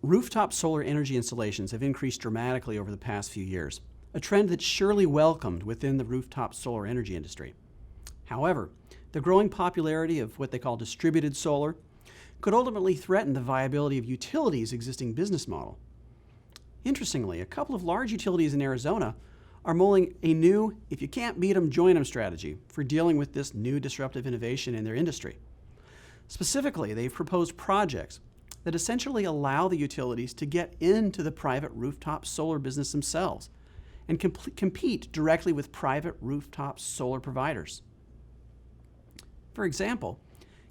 Rooftop solar energy installations have increased dramatically over the past few years, a trend that's surely welcomed within the rooftop solar energy industry. However, the growing popularity of what they call distributed solar could ultimately threaten the viability of utilities' existing business model. Interestingly, a couple of large utilities in Arizona are mulling a new, if you can't beat 'em, join 'em strategy for dealing with this new disruptive innovation in their industry. Specifically, they've proposed projects that essentially allow the utilities to get into the private rooftop solar business themselves and compete directly with private rooftop solar providers. For example,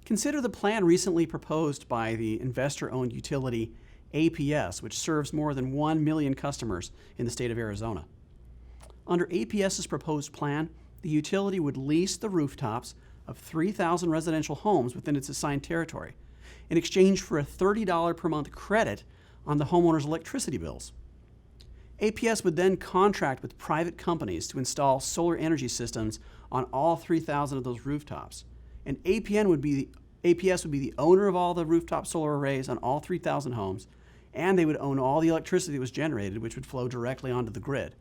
consider the plan recently proposed by the investor-owned utility APS, which serves more than 1 million customers in the state of Arizona. Under APS's proposed plan, the utility would lease the rooftops of 3,000 residential homes within its assigned territory in exchange for a $30 per month credit on the homeowner's electricity bills. APS would then contract with private companies to install solar energy systems on all 3,000 of those rooftops. And APS would be the owner of all the rooftop solar arrays on all 3,000 homes, and they would own all the electricity that was generated, which would flow directly onto the grid.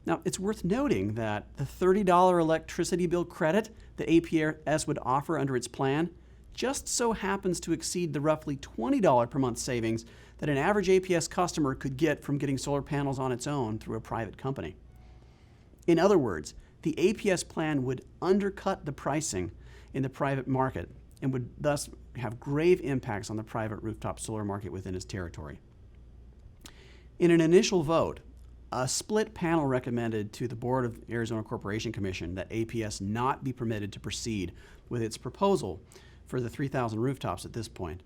Now, it's worth noting that the $30 electricity bill credit that APS would offer under its plan just so happens to exceed the roughly $20 per month savings that an average APS customer could get from getting solar panels on its own through a private company. In other words, the APS plan would undercut the pricing in the private market and would thus have grave impacts on the private rooftop solar market within its territory. In an initial vote, a split panel recommended to the Board of Arizona Corporation Commission that APS not be permitted to proceed with its proposal for the 3,000 rooftops at this point.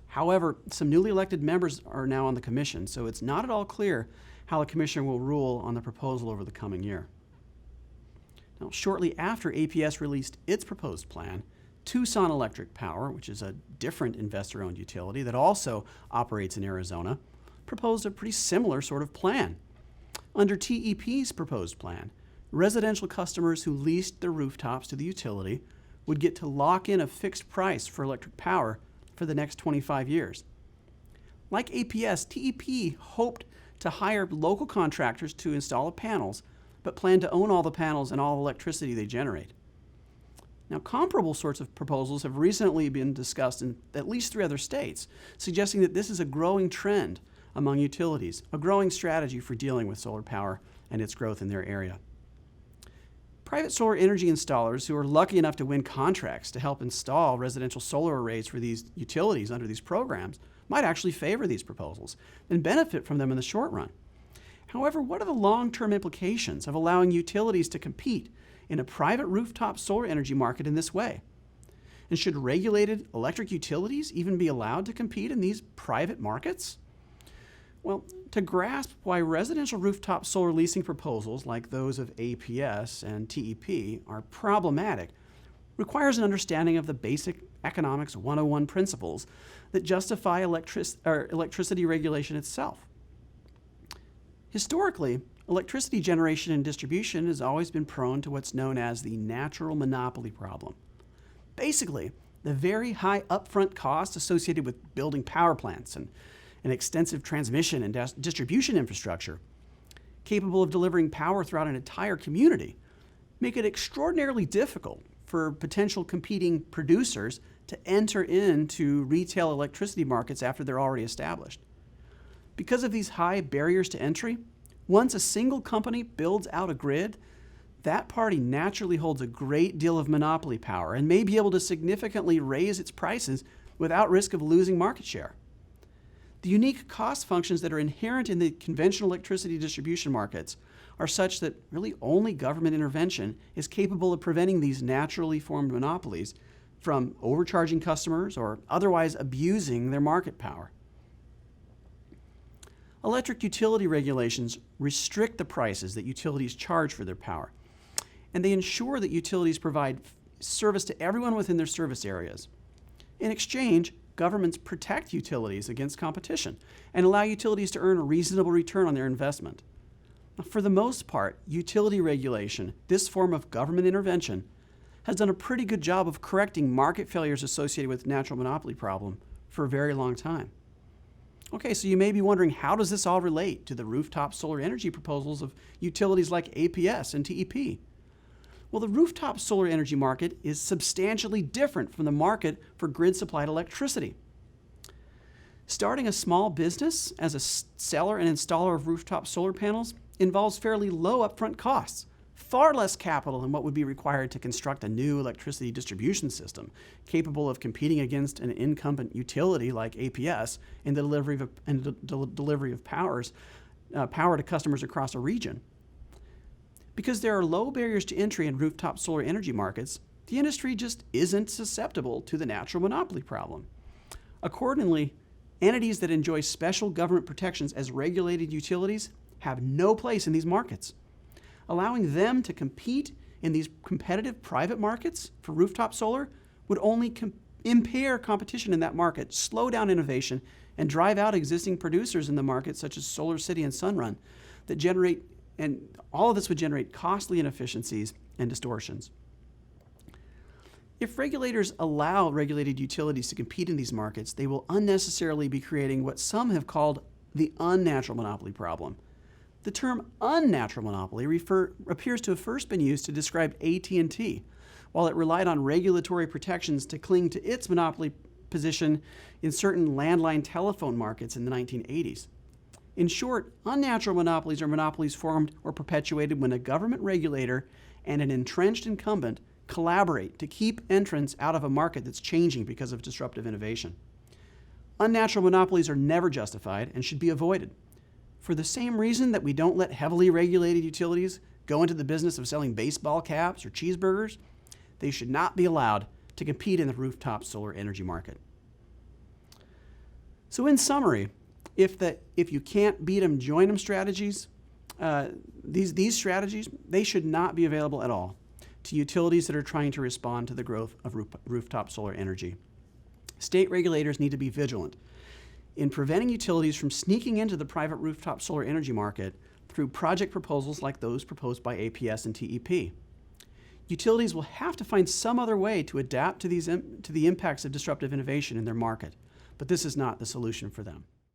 However, some newly elected members are now on the commission, so it's not at all clear how the commission will rule on the proposal over the coming year. Now, shortly after APS released its proposed plan, Tucson Electric Power, which is a different investor-owned utility that also operates in Arizona, proposed a pretty similar sort of plan. Under TEP's proposed plan, residential customers who leased their rooftops to the utility would get to lock in a fixed price for electric power for the next 25 years. Like APS, TEP hoped to hire local contractors to install the panels, but planned to own all the panels and all the electricity they generate. Now, comparable sorts of proposals have recently been discussed in at least 3 other states, suggesting that this is a growing trend among utilities, a growing strategy for dealing with solar power and its growth in their area. Private solar energy installers who are lucky enough to win contracts to help install residential solar arrays for these utilities under these programs might actually favor these proposals and benefit from them in the short run. However, what are the long-term implications of allowing utilities to compete in a private rooftop solar energy market in this way? And should regulated electric utilities even be allowed to compete in these private markets? Well, to grasp why residential rooftop solar leasing proposals like those of APS and TEP are problematic requires an understanding of the basic economics 101 principles that justify electricity regulation itself. Historically, electricity generation and distribution has always been prone to what's known as the natural monopoly problem. Basically, the very high upfront costs associated with building power plants and an extensive transmission and distribution infrastructure capable of delivering power throughout an entire community make it extraordinarily difficult for potential competing producers to enter into retail electricity markets after they're already established. Because of these high barriers to entry, once a single company builds out a grid, that party naturally holds a great deal of monopoly power and may be able to significantly raise its prices without risk of losing market share. The unique cost functions that are inherent in the conventional electricity distribution markets are such that really only government intervention is capable of preventing these naturally formed monopolies from overcharging customers or otherwise abusing their market power. Electric utility regulations restrict the prices that utilities charge for their power, and they ensure that utilities provide service to everyone within their service areas. In exchange, governments protect utilities against competition and allow utilities to earn a reasonable return on their investment. Now, for the most part, utility regulation, this form of government intervention, has done a pretty good job of correcting market failures associated with natural monopoly problem for a very long time. Okay, so you may be wondering, how does this all relate to the rooftop solar energy proposals of utilities like APS and TEP? Well, the rooftop solar energy market is substantially different from the market for grid-supplied electricity. Starting a small business as a seller and installer of rooftop solar panels involves fairly low upfront costs, far less capital than what would be required to construct a new electricity distribution system capable of competing against an incumbent utility like APS in the delivery of power to customers across a region. Because there are low barriers to entry in rooftop solar energy markets, the industry just isn't susceptible to the natural monopoly problem. Accordingly, entities that enjoy special government protections as regulated utilities have no place in these markets. Allowing them to compete in these competitive private markets for rooftop solar would only impair competition in that market, slow down innovation, and drive out existing producers in the market such as SolarCity and Sunrun and all of this would generate costly inefficiencies and distortions. If regulators allow regulated utilities to compete in these markets, they will unnecessarily be creating what some have called the unnatural monopoly problem. The term unnatural monopoly appears to have first been used to describe AT&T, while it relied on regulatory protections to cling to its monopoly position in certain landline telephone markets in the 1980s. In short, unnatural monopolies are monopolies formed or perpetuated when a government regulator and an entrenched incumbent collaborate to keep entrants out of a market that's changing because of disruptive innovation. Unnatural monopolies are never justified and should be avoided. For the same reason that we don't let heavily regulated utilities go into the business of selling baseball caps or cheeseburgers, they should not be allowed to compete in the rooftop solar energy market. So in summary, if you can't beat them, join them strategies, these strategies, they should not be available at all to utilities that are trying to respond to the growth of rooftop solar energy. State regulators need to be vigilant in preventing utilities from sneaking into the private rooftop solar energy market through project proposals like those proposed by APS and TEP. Utilities will have to find some other way to adapt to the impacts of disruptive innovation in their market, but this is not the solution for them.